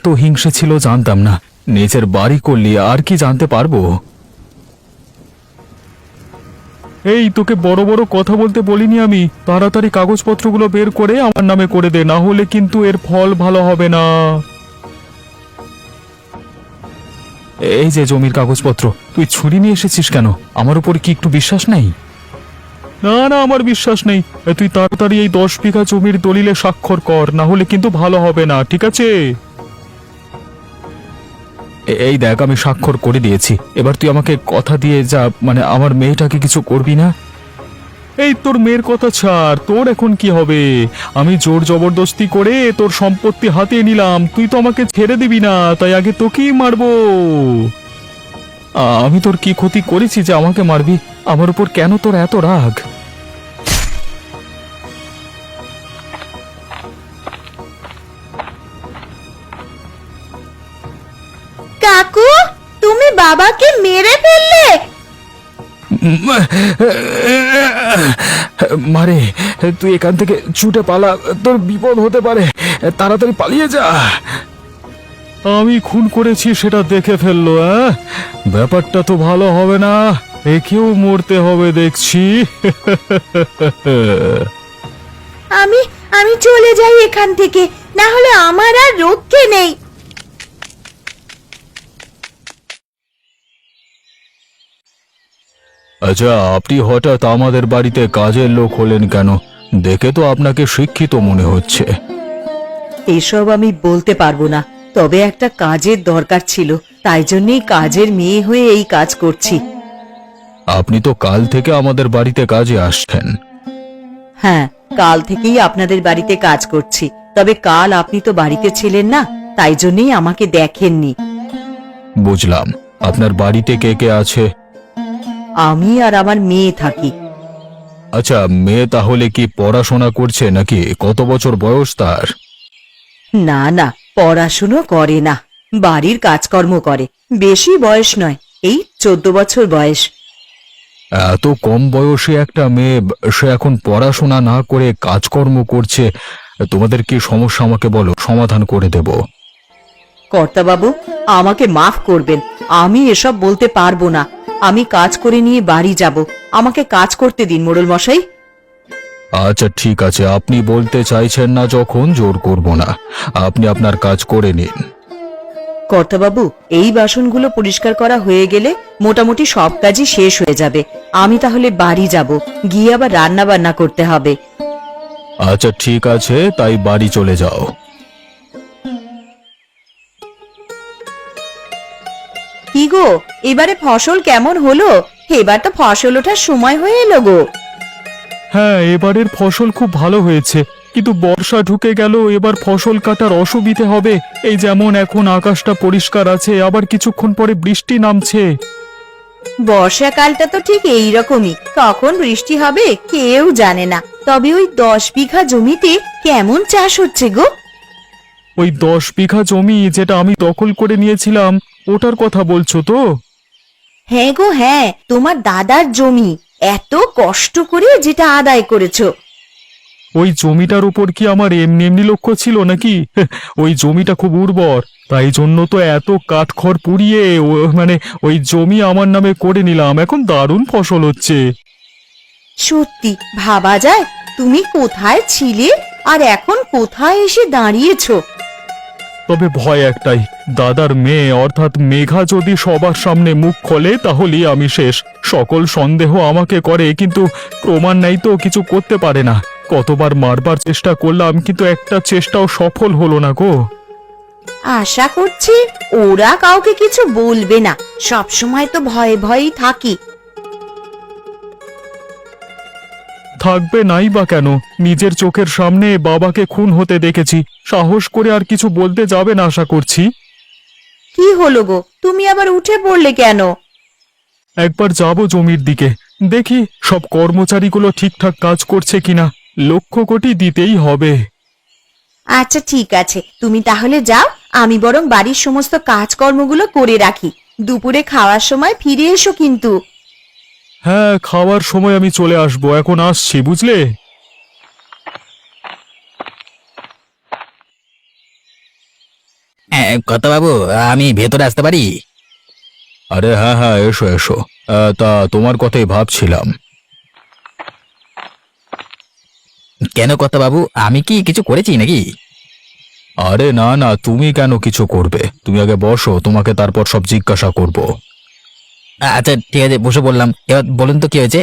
এত হিংসে ছিল জানতাম না। নিজের বাড়ি করলি আর কি জানতে পারবো। এই তোকে বড় বড় কথা বলতে বলিনি আমি। তাড়াতাড়ি কাগজপত্রগুলো বের করে আমার নামে করে দে, না হলে কিন্তু এর ফল ভালো হবে না। এই যে জমির কাগজপত্র, তুই ছুরি নিয়ে এসেছিস কেন? আমার উপর কি একটু বিশ্বাস নেই? না না, আমার বিশ্বাস নেই। তুই তাড়াতাড়ি এই 10 বিঘা জমির দলিলে স্বাক্ষর কর, না হলে কিন্তু ভালো হবে না, ঠিক আছে? এই দেখ, আমি স্বাক্ষর করে দিয়েছি। এবার তুই আমাকে কথা দিয়ে যা, মানে আমার মেয়েটাকে কিছু করবি না। এই তোর মেয়ের কথা ছাড়, তোর এখন কি হবে? আমি জোর জবরদস্তি করে তোর সম্পত্তি হাতিয়ে নিলাম, তুই তো আমাকে ছেড়ে দিবি না, তাই আগে তোকেই মারবো। আমি তোর কি ক্ষতি করেছি যে আমাকে মারবি? আমার উপর কেন তোর এত রাগ? কাকু, তুমি বাবাকে মেরে ফেললে? মারে, তুই এখান থেকে ছুটে পালা, তোর বিপদ হতে পারে। তাড়াতাড়ি পালিয়ে যা। আমি খুন করেছি সেটা দেখে ফেললো। ব্যাপারটা তো ভালো হবে না, একেও মরতে হবে দেখছি। আমি আমি চলে যাই এখান থেকে, না হলে আমার আর রক্ষে নেই। আচ্ছা, আপনি হঠাৎ আমাদের বাড়িতে কাজের লোক হলেন কেন? দেখে তো আপনাকে শিক্ষিত মনে হচ্ছে। এসব আমি বলতে পারবো না, তবে একটা কাজের দরকার ছিল, তাই জন্যই কাজের মেয়ে হয়ে এই কাজ করছি। আপনি তো কাল থেকে আমাদের বাড়িতে কাজে আসছেন। হ্যাঁ, কাল থেকেই আপনাদের বাড়িতে কাজ করছি, তবে কাল আপনি তো বাড়িতে ছিলেন না, তাই জন্যই আমাকে দেখেননি। বুঝলাম। আপনার বাড়িতে কে কে আছে? আমি আর আমার মেয়ে থাকি। আচ্ছা, মেয়ে তাহলে কি পড়াশোনা করছে নাকি? কত বছর বয়স তার? না না, পড়াশুনো করে না, বাড়ির কাজকর্ম করে। বেশি বয়স নয়, এই 14 বছর বয়স। এত কম বয়সে একটা মেয়ে, সে এখন পড়াশোনা না করে কাজকর্ম করছে। তোমাদের কি সমস্যা আমাকে বলো, সমাধান করে দেব। কর্তাবাবু, আমাকে মাফ করবেন, আমি এসব বলতে পারবো না। আমি কাজ করে নিয়ে বাড়ি যাব, আমাকে কাজ করতে দিন মোড়ল মশাই। আচ্ছা ঠিক আছে, আপনি বলতে চাইছেন না যখন, জোর করব না। আপনি আপনার কাজ করে নিন। কর্তাবাবু, এই বাসনগুলো পরিষ্কার করা হয়ে গেলে মোটামুটি সব কাজই শেষ হয়ে যাবে। আমি তাহলে বাড়ি যাব, গিয়ে আবার রান্না বান্না করতে হবে। আচ্ছা ঠিক আছে, তাই বাড়ি চলে যাও। কি গো, এবারে ফসল কেমন হলো? এবার তো ফসল ওঠার সময় হয়ে এলো গো। হ্যাঁ, এবারের ফসল খুব ভালো হয়েছে, কিন্তু বর্ষা ঢুকে গেল, এবার ফসল কাটার অসুবিধে হবে। এই যেমন এখন আকাশটা পরিষ্কার আছে, আবার কিছুক্ষণ পরে বৃষ্টি নামছে। বর্ষাকালটা তো ঠিক এইরকমই, কখন বৃষ্টি হবে কেউ জানে না। তবে ওই 10 বিঘা জমিতে কেমন চাষ হচ্ছে গো? ওই 10 বিঘা জমি যেটা আমি দখল করে নিয়েছিলাম, ওটার কথা বলছো তো? হ্যাঁ গো হ্যাঁ, তোমার দাদার জমি, এত কষ্ট করে যেটা আদায় করেছো। ওই জমিটার উপর কি আমার এমনি এমনি লক্ষ্য ছিল নাকি? ওই জমিটা খুব উর্বর, তাই জন্য তো এত কাঠখড় পুড়িয়ে মানে ওই জমি আমার নামে করে নিলাম, এখন দারুণ ফসল হচ্ছে। সত্যি ভাবা যায়, তুমি কোথায় ছিলে আর এখন কোথায় এসে দাঁড়িয়েছো। তবে ভয় একটাই, দাদার মেয়ে অর্থাৎ মেঘা যদি সবার সামনে মুখ খোলে তাহলেই আমি শেষ। সকল সন্দেহ আমাকে করে, কিন্তু প্রমাণ নেই তো কিছু করতে পারে না। কতবার মারবার চেষ্টা করলাম, কিন্তু একটা চেষ্টাও সফল হলো না গো। আশা করছি ওরা কাউকে কিছু বলবে না, সব সময় তো ভয়ে ভয়েই থাকি। থাকবে নাই বা কেন, নিজের চোখের সামনে বাবাকে খুন হতে দেখেছি, সাহস করে আর কিছু বলতে যাবে না আশা করছি। কি হলো গো, তুমি আবার উঠে পড়লে কেন? একবার যাব জমির দিকে, দেখি সব কর্মচারীগুলো ঠিকঠাক কাজ করছে কিনা। লক্ষ কোটি দিতেই হবে। আচ্ছা ঠিক আছে, তুমি তাহলে যাও, আমি বরং বাড়ির সমস্ত কাজকর্মগুলো করে রাখি। দুপুরে খাওয়ার সময় ফিরে এসো কিন্তু। হ্যাঁ, খাওয়ার সময় আমি চলে আসবো, এখন আসছি বুঝলে। কথা বাবু, আমি ভেতরে আসতে পারি? আরে হ্যাঁ হ্যাঁ, এসো এসো। তা তোমার কথাই ভাবছিলাম। কেন কথা বাবু, আমি কি কিছু করেছি নাকি? আরে না না, তুমি কেন কিছু করবে? তুমি আগে বসো, তোমাকে তারপর সব জিজ্ঞাসা করব। আচ্ছা ঠিক আছে, বসে বললাম। এবার বলুন তো কি হয়েছে?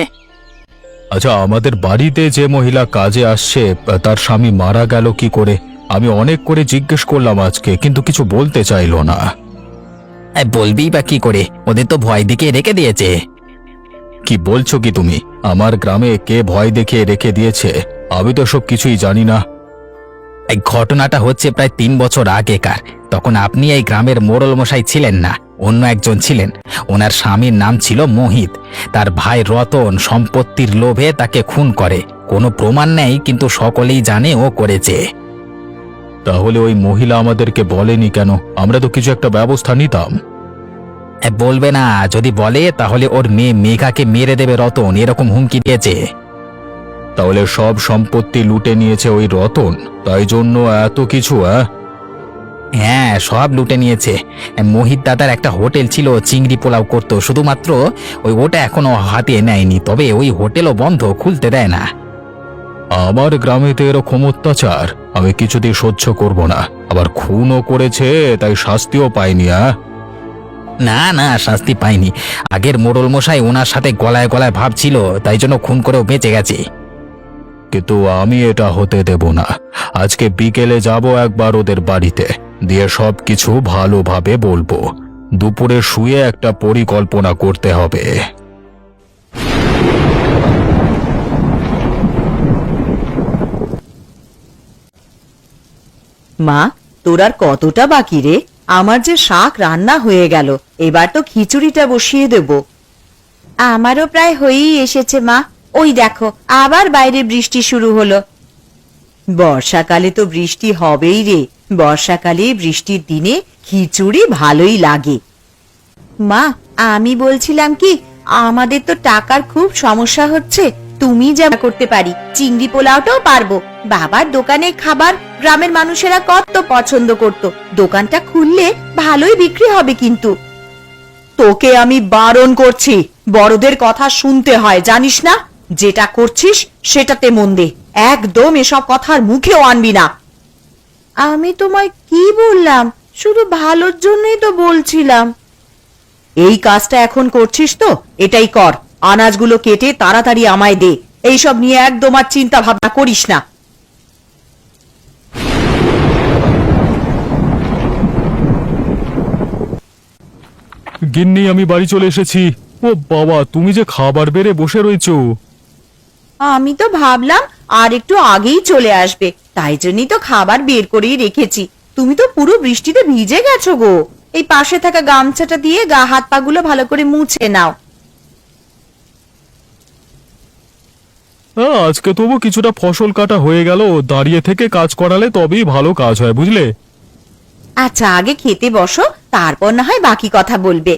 আচ্ছা, আমাদের বাড়িতে যে মহিলা কাজে আসছে তার স্বামী মারা গেল কি করে? আমি অনেক করে জিজ্ঞেস করলাম আজকে, কিন্তু কিছু বলতে চাইলো না। বলবি বা কি করে, ওদের তো ভয় দিকে রেখে দিয়েছে। কি বলছো কি তুমি? আমার গ্রামে কে ভয় দেখিয়ে রেখে দিয়েছে? আমি তো সব কিছুই জানি না। এই ঘটনাটা হচ্ছে প্রায় 3 বছর আগেকার। তখন আপনি এই গ্রামের মোড়ল মশাই ছিলেন না, অন্য একজন ছিলেন। ওনার স্বামীর নাম ছিল মোহিত। তার ভাই রতন সম্পত্তির লোভে তাকে খুন করে। কোনো প্রমাণ নেই, কিন্তু সকলেই জানে ও করেছে। তাহলে ওই মহিলা আমাদেরকে বলেনি কেন? আমরা তো কিছু একটা ব্যবস্থা নিতাম। বলবে না? যদি বলে তাহলে ওর মেয়ে মেঘাকে মেরে দেবে রতন, এরকম হুমকি দিয়েছে। তাহলে সব সম্পত্তি লুটে নিয়েছে ওই রতন, তাই জন্য এত কিছু? হ্যাঁ, সব লুটে নিয়েছে। মোহিত দাদার একটা হোটেল ছিল, চিংড়ি পোলাও করতো, শুধুমাত্র ওটা এখনো হাতে নেয়নি। তবে ওই হোটেলও বন্ধ, খুলতে দেয় না। আমার গ্রামেতে এরকম অত্যাচার আমি কিছুতেই সহ্য করব না। আবার খুনও করেছে, তাই শাস্তিও পাইনি। না না, শাস্তি পায়নি। আগের মোড়ল মশাই ওনার সাথে গলায় গলায় ভাব ছিল, তাই জন্য খুন করেও বেঁচে গেছে। কিন্তু আমি এটা হতে দেব না। আজকে বিকেলে যাব একবার ওদের বাড়িতে, দিয়ে সব কিছু ভালোভাবে বলবো। দুপুরে শুয়ে একটা পরিকল্পনা করতে হবে। মা, তোর আর কতটা বাকি রে? আমার যে শাক রান্না হয়ে গেল, এবার তো খিচুড়িটা বসিয়ে দেব। আমারও প্রায় হয়েই এসেছে মা। ওই দেখো, আবার বাইরে বৃষ্টি শুরু হলো। বর্ষাকালে তো বৃষ্টি হবেই রে। বর্ষাকালে বৃষ্টির দিনে খিচুড়ি ভালোই লাগে। মা, আমি বলছিলাম কি, আমাদের তো টাকার খুব সমস্যা হচ্ছে। তুমি যা করতে পারি, চিংড়ি পোলাওটাও পারবো। বাবার দোকানের খাবার গ্রামের মানুষেরা কত পছন্দ করত। দোকানটা খুললে ভালোই বিক্রি হবে। কিন্তু তোকে আমি বারণ করছি, বড়দের কথা শুনতে হয়, জানিস না? যেটা করছিস সেটাতে মন দে। একদম এসব কথার মুখেও আনবি না। আমি তোমায় কি বললাম? শুধু ভালোর জন্যই তো বলছিলাম। এই কাজটা এখন করছিস তো, এটাই কর। আনাজগুলো কেটে তাড়াতাড়ি আমায় দে। এইসব নিয়ে একদম আর চিন্তা ভাবনা করিস না। গিন্নি, আমি বাড়ি চলে এসেছি। ও বাবা, তুমি যে খাবার বেড়ে বসে রয়েছো। আমি তো ভাবলাম আর একটু আগেই চলে আসবে, তাই জন্যই তো খাবার বের করেই রেখেছি। তুমি তো পুরো বৃষ্টিতে ভিজে গেছো গো। এই পাশে থাকা গামছাটা দিয়ে গা হাত পা গুলো ভালো করে মুছে নাও। আজকে তবু কিছুটা ফসল কাটা হয়ে গেল। দাঁড়িয়ে থেকে কাজ করালে তবেই ভালো কাজ হয়, বুঝলে? আচ্ছা, আগে খেতে বসো, তারপর না হয় বাকি কথা বলবে।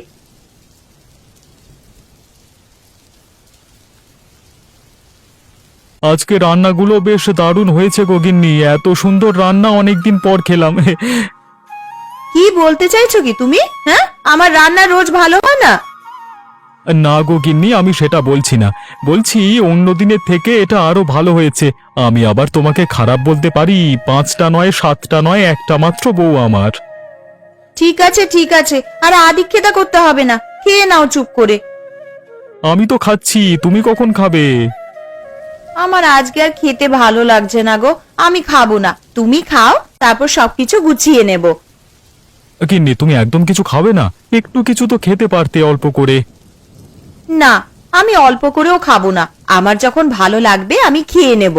আজকে রান্নাগুলো বেশ দারুণ হয়েছে গো গিন্নি। এত সুন্দর রান্না অনেকদিন পর খেলাম। কি বলতে চাইছো কি তুমি? হ্যাঁ, আমার রান্না রোজ ভালো হয় না? না গো গিন্নি, আমি সেটা বলছি না। বলছি অন্য দিনের থেকে এটা আরো ভালো হয়েছে। আমি আবার তোমাকে খারাপ বলতে পারি? 5টা নয়, 7টা নয়, একটা মাত্র বউ আমার। ঠিক আছে ঠিক আছে, আর আদিক্ষেতা করতে হবে না। খেয়ে নাও চুপ করে। আমি তো খাচ্ছি, তুমি কখন খাবে? আমার আজকে আর খেতে ভালো লাগছে না গো, আমি খাবো না। তুমি খাও, তারপর সবকিছু গুছিয়ে নেব। গিন্নি, তুমি একদম কিছু খাবে না? একটু কিছু তো খেতে পারতে, অল্প করে। না, আমি অল্প করেও খাবো না। আমার যখন ভালো লাগবে আমি খেয়ে নেব।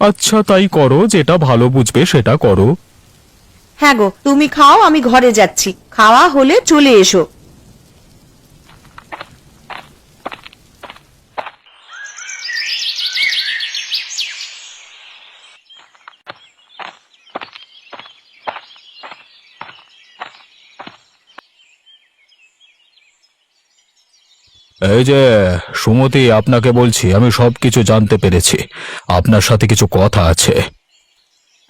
আচ্ছা, তাই করো, যেটা ভালো বুঝবে সেটা করো। হ্যাঁ গো, তুমি খাও, আমি ঘরে যাচ্ছি। খাওয়া হলে চলে এসো। এই যে সুমতি, আপনাকে বলছি, আমি সবকিছু জানতে পেরেছি। আপনার সাথে কিছু কথা আছে।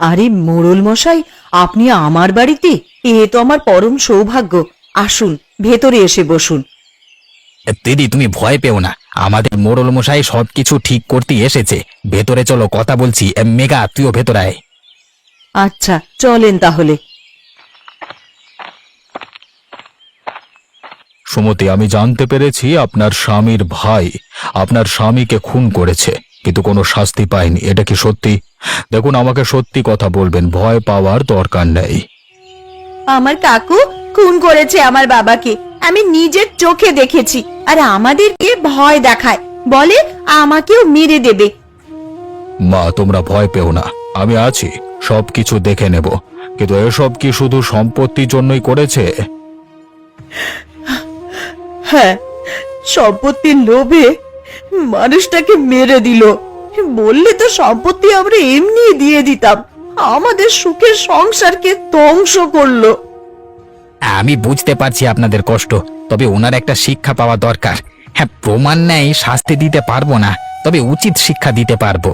আরে মোড়ল মশাই, আপনি আমার বাড়িতে? এ তো আমার পরম সৌভাগ্য। আসুন, ভেতরে এসে বসুন। দিদি তুমি ভয় পেও না, আমাদের মোড়ল মশাই সবকিছু ঠিক করতে এসেছে। ভেতরে চলো, কথা বলছি। মেঘা, তুইও ভেতরে আয়। আচ্ছা, চলেন তাহলে। সুমতি, আমি জানতে পেরেছি আপনার স্বামীর ভাই আপনার স্বামীকে খুন করেছে, কিন্তু কোনো শাস্তি পায়নি। এটা কি সত্যি? দেখুন, আমাকে সত্যি কথা বলবেন, ভয় পাওয়ার দরকার নেই। আমার কাকু খুন করেছে আমার বাবাকে, আমি নিজের চোখে দেখেছি। আর আমাদেরকে ভয় দেখায়, বলে আমাকেও মেরে দেবে। মা, তোমরা ভয় পেও না, আমি আছি, সবকিছু দেখে নেব। কিন্তু এসব কি শুধু সম্পত্তির জন্যই করেছে? হ্যাঁ, সম্পত্তির লোভে মানুষটাকে মেরে দিল। বললে তো সম্পত্তি আমরা এমনি দিয়ে দিতাম। আমাদের সুখের সংসারকে ধ্বংস করলো। আমি বুঝতে পারছি আপনাদের কষ্ট, তবে ওনার একটা শিক্ষা পাওয়া দরকার। হ্যাঁ, প্রমাণ নেই, শাস্তি দিতে পারবো না, তবে উচিত শিক্ষা দিতে পারবো।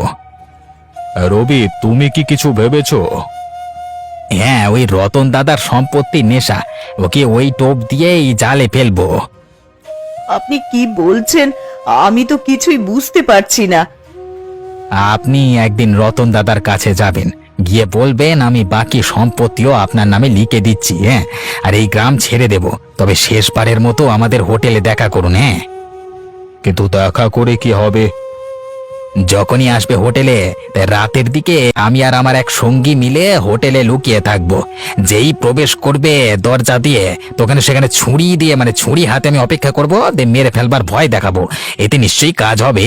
রবি, তুমি কি কিছু ভেবেছো? হ্যাঁ, ওই রতন দাদার সম্পত্তি নেশা, ওকে ওই টোপ দিয়েই জালে ফেলবো। আপনি কি বলছেন? আমি তো কিছুই বুঝতে পারছি না। আপনি একদিন রতন দাদার কাছে যাবেন, গিয়ে বলবেন আমি বাকি সম্পত্তিও আপনার নামে লিখে দিচ্ছি। হ্যাঁ, আর এই গ্রাম ছেড়ে দেব, তবে শেষবারের মতো আমাদের হোটেলে দেখা করুন। হ্যাঁ, কিন্তু দেখা করে কি হবে? যখনই আসবে হোটেলে, তাই রাতের দিকে আমি আর আমার এক সঙ্গী মিলে হোটেলে লুকিয়ে থাকবো। যেই প্রবেশ করবে দরজা দিয়ে, তখন সেখানে ছুরি দিয়ে, মানে ছুরি হাতে আমি অপেক্ষা করবো, দিয়ে মেরে ফেলবার ভয় দেখাবো। এতে নিশ্চয়ই কাজ হবে।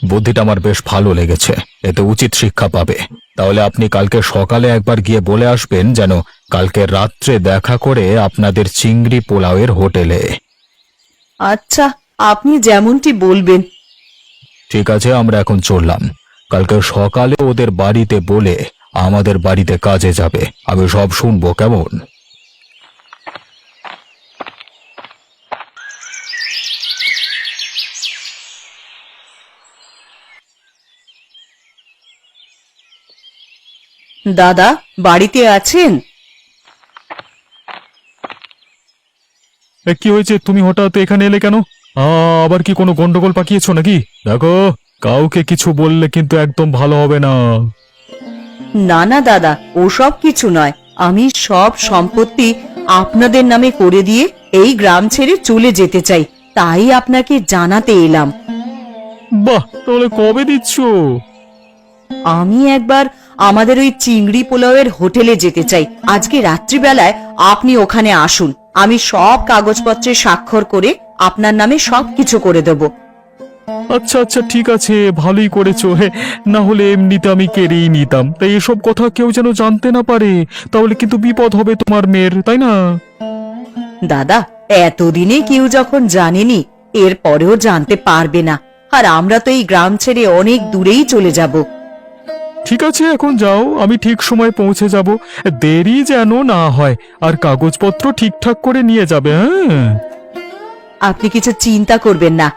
বুদ্ধিটা আমার বেশ ভালো লেগেছে, এতে উচিত শিক্ষা পাবে। তাহলে আপনি কালকে সকালে একবার গিয়ে বলে আসবেন যেন কালকে রাত্রে দেখা করে আপনাদের চিংড়ি পোলাওয়ের হোটেলে। আচ্ছা, আপনি যেমনটি বলবেন। ঠিক আছে, আমরা এখন চললাম। কালকে সকালে ওদের বাড়িতে বলে আমাদের বাড়িতে কাজে যাবে, আমি সব শুনবো, কেমন? দাদা, বাড়িতে আছেন? কি হয়েছে? তুমি হঠাৎ এখানে এলে কেন? আবার কি কোনো গন্ডগোল পাকিয়েছো নাকি? দেখো, কাউকে কিছু বললে কিন্তু একদম ভালো হবে না। না না দাদা, ওসব কিছু নয়। আমি সব সম্পত্তি আপনাদের নামে করে দিয়ে এই গ্রাম ছেড়ে চলে যেতে চাই, তাই আপনাকে জানাতে এলাম। বাহ, তাহলে কবে দিচ্ছ? আমি একবার আমাদের ওই চিংড়ি পোলাওয়ের হোটেলে যেতে চাই। আজকে রাত্রিবেলায় আপনি ওখানে আসুন, আমি সব কাগজপত্রে স্বাক্ষর করে আপনার নামে সবকিছু করে দেব। আচ্ছা আচ্ছা, ঠিক আছে, ভালোই করেছো। না হলে এমনিতে আমি কেড়েই নিতাম। তাই এসব কথা কেউ যেন জানতে না পারে, তাহলে কিন্তু বিপদ হবে তোমার মেয়ের, তাই না? দাদা, এতদিনে কেউ যখন জানেনি, এর পরেও জানতে পারবে না। আর আমরা তো এই গ্রাম ছেড়ে অনেক দূরেই চলে যাব। ঠিক আছে, এখন যাও, আমি ঠিক সময় পৌঁছে যাব। দেরি যেন না হয়, আর কাগজপত্র ঠিকঠাক করে নিয়ে যাবে। হ্যাঁ, আপনি কিছু চিন্তা করবেন না।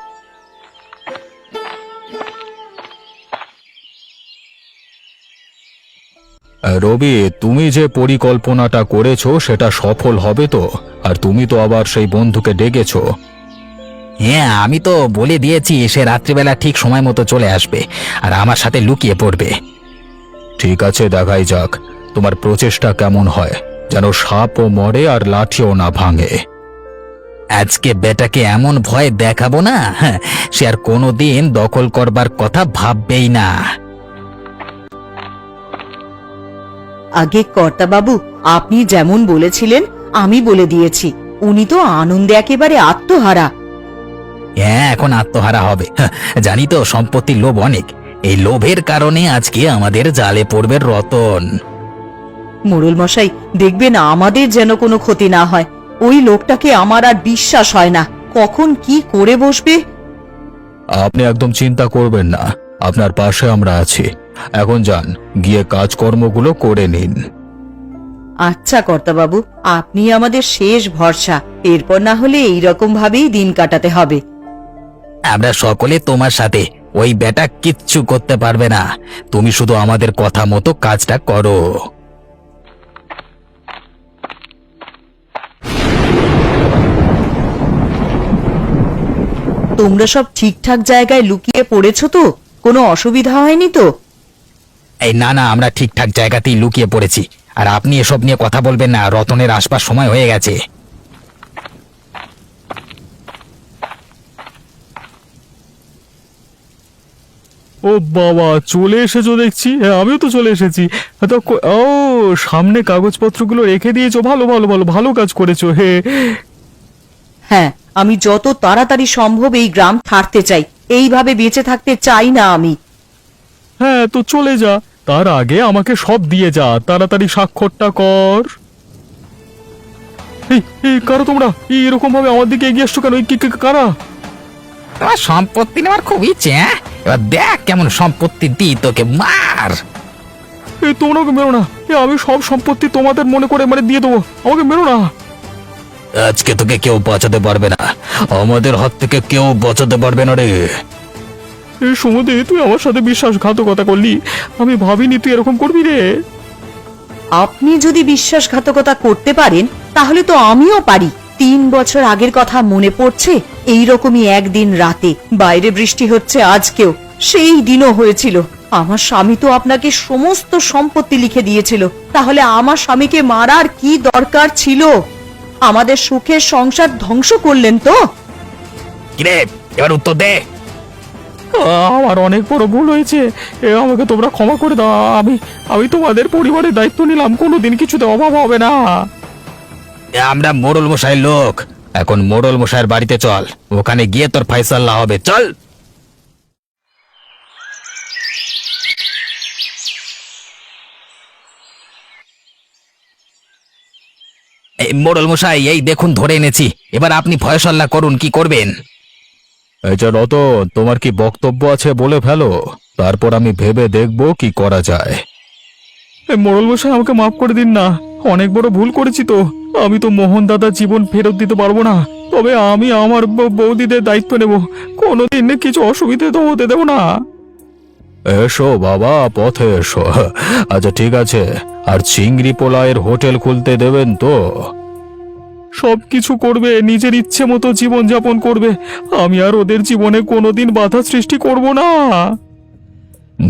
রবি, তুমি যে পরিকল্পনাটা করেছো সেটা সফল হবে তো? আর তুমি তো আবার সেই বন্ধুকে ডেকেছো। হ্যাঁ, আমি তো বলে দিয়েছি সে রাত্রিবেলা ঠিক সময় মতো চলে আসবে আর আমার সাথে লুকিয়ে পড়বে। ঠিক আছে, দেখাই যাক তোমার প্রচেষ্টা কেমন হয়, যেন সাপও মরে আর লাঠিও না ভাঙে। আজকে বেটাকে এমন ভয় দেখাবো না, হ্যাঁ, সে আর কোনোদিন দখল করবার কথা ভাববেই না। আগে কর্তাবাবু, আপনি যেমন বলেছিলেন আমি বলে দিয়েছি। উনি তো আনন্দে একেবারে আত্মহারা। হ্যাঁ, এখন আত্মহারা হবে। হ্যাঁ, জানি তো সম্পত্তির লোভ অনেক, এই লোভের কারণে আজকে আমাদের জালে পড়বে রতন। মোড়ল মশাই, দেখবেন আমাদের যেন কোনো ক্ষতি না হয়। ওই লোকটাকে আমার আর বিশ্বাস হয় না, কখন কি করে বসবে। আপনি একদম চিন্তা করবেন না, আপনার পাশে আমরা আছি। এখন যান, গিয়ে কাজকর্মগুলো করে নিন। আচ্ছা কর্তাবাবু, আপনি আমাদের শেষ ভরসা। এরপর না হলে এইরকম ভাবেই দিন কাটাতে হবে। আমরা সকলে তোমার সাথে, ওই বেটা কিচ্ছু করতে পারবে না। তুমি শুধু আমাদের কথা মতো কাজটা করো। তোমরা সব ঠিকঠাক জায়গায় লুকিয়ে পড়েছো তো? কোনো অসুবিধা হয়নি তো? এই না না, আমরা ঠিকঠাক জায়গাতেই লুকিয়ে পড়েছি। আর আপনি এসব নিয়ে কথা বলবেন না, রতনের আসবার সময় হয়ে গেছে। ও বাবা, চলে এসেছো দেখছি। হ্যাঁ, আমিও তো চলে এসেছি। তো ও, সামনে কাগজপত্রগুলো রেখে দিয়েছো, ভালো ভালো ভালো, ভালো কাজ করেছো। হে, হ্যাঁ, আমি যত তাড়াতাড়ি সম্ভব এই গ্রাম ছাড়তে চাই। এইভাবে বেঁচে থাকতে চাই না আমি। হ্যাঁ, তো চলে যা। তার আগে আমাকে সব দিয়ে যা, তাড়াতাড়ি স্বাক্ষরটা কর। এই কারা তোমরা? এরকম ভাবে আমার দিকে এগিয়ে আসছো কেন? কারা? তোমার সম্পত্তি নেওয়ার খুব ইচ্ছে, হ্যাঁ? এবার দেখ কেমন সম্পত্তি দিই তোকে, মার। তোমরা ওকে মেরো না। আমি সব সম্পত্তি তোমাদের মনে করে দিয়ে দেবো। আমাকে মেরো না। আজকে তোকে কেউ বাঁচাতে পারবে না, আমাদের হাত থেকে কেউ বাঁচাতে পারবে না রে। এই সুমতি, তুই আমার সাথে বিশ্বাসঘাতকতা করলি। আমি ভাবিনি তুই এরকম করবি রে। আপনি যদি বিশ্বাসঘাতকতা করতে পারেন তাহলে তো আমিও পারি। 3 বছর আগের কথা মনে পড়ছে? এইরকমই একদিন রাতে বাইরে বৃষ্টি হচ্ছে, আজকেও সেই দিনও হয়েছিল। আমার স্বামী তো আপনাকে সমস্ত সম্পত্তি লিখে দিয়েছিল। তাহলে আমার স্বামীকে মারার কি দরকার ছিল? আমাদের সুখের সংসার ধ্বংস করলেন তো। কিরে, এবার উত্তর দে। আমার অনেক বড় ভুল হয়েছে। আমাকে তোমরা ক্ষমা করে দাও। আমি তোমাদের পরিবারের দায়িত্ব নিলাম, কোনোদিন কিছুতে অভাব হবে না। আমরা মোড়ল মশাইয়ের লোক, এখন মোড়ল মশাইয়ের বাড়িতে চল, ওখানে গিয়ে তোর ফায়সাল্লা হবে। চল। এই মোড়ল মশাই, এই দেখুন ধরে এনেছি। এবার আপনি ফয়সাল্লা করুন, কি করবেন? এই যে রতন, তোমার কি বক্তব্য আছে বলে ফেলো, তারপর আমি ভেবে দেখব কি করা যায়। মোড়ল মশাই, আমাকে মাফ করে দিন না। অনেক বড় ভুল করেছি তো। আমি তো মোহন দাদার জীবন ফেরত দিতে পারবো না, তবে আমি আমার বৌদিদের দায়িত্ব নেব। কোনোদিন কিছু অসুবিধে তো হতে দেব না। এসো বাবা, পথে এসো। আচ্ছা ঠিক আছে, আর চিংড়ি পোলায়ের হোটেল খুলতে দেবেন তো? সবকিছু করবে, নিজের ইচ্ছে মতো জীবন যাপন করবে। আমি আর ওদের জীবনে কোনোদিন বাধা সৃষ্টি করব না।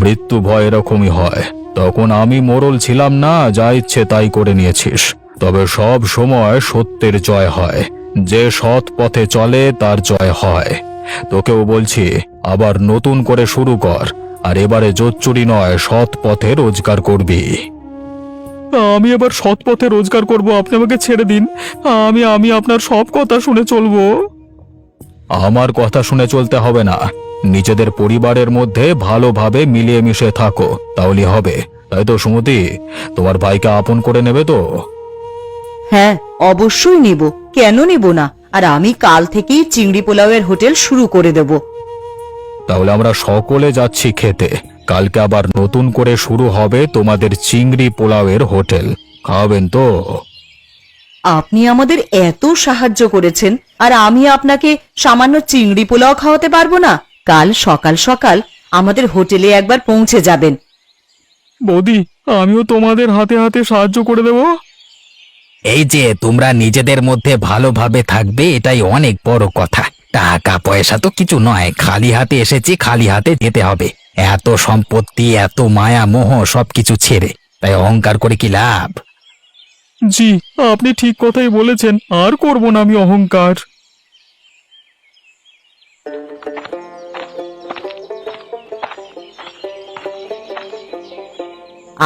মৃত্যু ভয় এরকমই হয়। তখন আমি মোড়ল ছিলাম না, যা ইচ্ছে তাই করে নিয়েছিস। তবে সব সময় সত্যের জয় হয়। যে সৎ পথে চলে তার জয় হয়। তোকেও বলছি, আবার নতুন করে শুরু কর। আর এবারে জোচ্চুরি নয়, সৎ পথে রোজগার করবি। আমি এবার সৎ পথে রোজগার করব, আপনি আমাকে ছেড়ে দিন। আমি আপনার সব কথা শুনে চলবো। আমার কথা শুনে চলতে হবে না, নিজেদের পরিবারের মধ্যে ভালোভাবে মিলিয়ে মিশে থাকো, তাহলে হবে। তাই তো সুমতি, তোমার ভাইকে আপন করে নেবে তো? হ্যাঁ, অবশ্যই নেব, কেন নেব না। আর আমি কাল থেকেই চিংড়ি পোলাওয়ের হোটেল শুরু করে দেব। তাহলে আমরা সকলে যাচ্ছি খেতে। কালকে আবার নতুন করে শুরু হবে তোমাদের চিংড়ি পোলাওয়ের হোটেল। খাওয়াবেন তো? আপনি আমাদের এত সাহায্য করেছেন, আর আমি আপনাকে সামান্য চিংড়ি পোলাও খাওয়াতে পারবো না? কাল সকাল সকাল আমাদের হোটেলে একবার পৌঁছে যাবেন। বৌদি, আমিও তোমাদের হাতে হাতে সাহায্য করে দেব। এই যে তোমরা নিজেদের মধ্যে ভালোভাবে থাকবে, এটাই অনেক বড় কথা। টাকা পয়সা তো কিছু নয়, খালি হাতে এসেছি, খালি হাতে যেতে হবে। এত সম্পত্তি, এত মায়া মোহ সবকিছু ছেড়ে, তাই অহংকার করে কি লাভ? জি, আপনি ঠিক কথাই বলেছেন। আর করব না আমি অহংকার।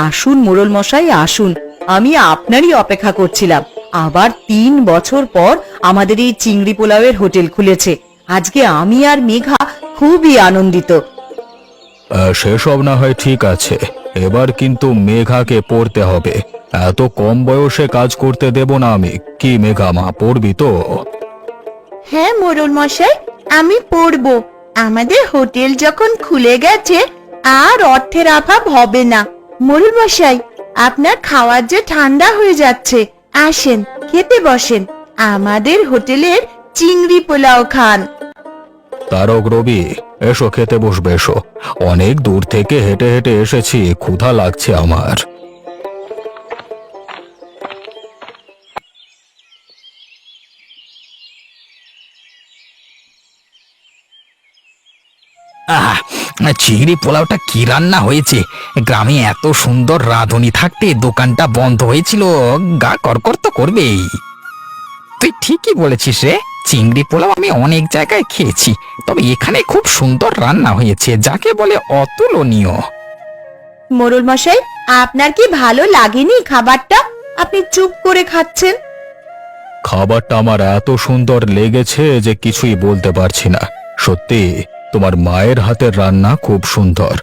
আসুন মোড়ল মশাই, আসুন। আমি আপনারই অপেক্ষা করছিলাম। আবার 3 বছর পর আমাদের এই চিংড়ি পোলাওয়ের হোটেল খুলেছে। আজকে আমি আর মেঘা খুবই আনন্দিত। সেসব না হয় ঠিক আছে, এবার কিন্তু মেঘাকে পড়তে হবে। এত কম বয়সে কাজ করতে দেব না আমি। কি মেঘা মা, পড়বি তো? হ্যাঁ মোড়ল মশাই, আমি পড়বো। আমাদের হোটেল যখন খুলে গেছে, আর অর্থের অভাব হবে না। মোড়ল মশাই, আপনার খাওয়ার যে ঠান্ডা হয়ে যাচ্ছে, আসেন খেতে বসেন। আমাদের হোটেলের চিংড়ি পোলাও খান। তারক, রবি, এসো খেতে বসবে, এসো। অনেক দূর থেকে হেঁটে হেঁটে এসেছি, ক্ষুধা লাগছে আমার। আহ চিংড়ি পোলাওটা কি রান্না হয়েছে! গ্রামে এত সুন্দর রাঁধুনি থাকতে দোকানটা বন্ধ হয়েছিল, গা করকর তো করবেই। তুই ঠিকই বলেছিস রে, চিংড়ি পোলাও আমি অনেক জায়গায় খেয়েছি, তবে এখানে খুব সুন্দর রান্না হয়েছে, যাকে বলে অতুলনীয়। মোড়ল মশাই, আপনার কি ভালো লাগেনি খাবারটা? আপনি চুপ করে খাচ্ছেন। খাবারটা আমার এত সুন্দর লেগেছে যে কিছুই বলতে পারছি না। সত্যি তোমার মায়ের হাতের রান্না খুব সুন্দর।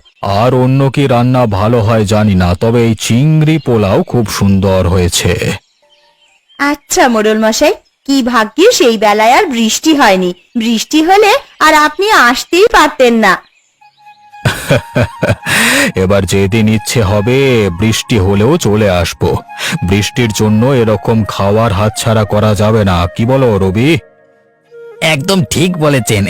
আর অন্য কি রান্না ভালো হয় জানি না, তবে এই চিংড়ি পোলাও খুব সুন্দর হয়েছে। আচ্ছা মোড়ল মশাই, কি ভাগ্যে সেই বেলায় আর বৃষ্টি হয়নি। বৃষ্টি হলে আর আপনি আসতেই পারতেন না। এবার যেদিন ইচ্ছে হবে বৃষ্টি হলেও চলে আসবো। বৃষ্টির জন্য এরকম খাওয়ার হাতছাড়া করা যাবে না, কি বলো রবি? একদম ঠিক বলেছেন।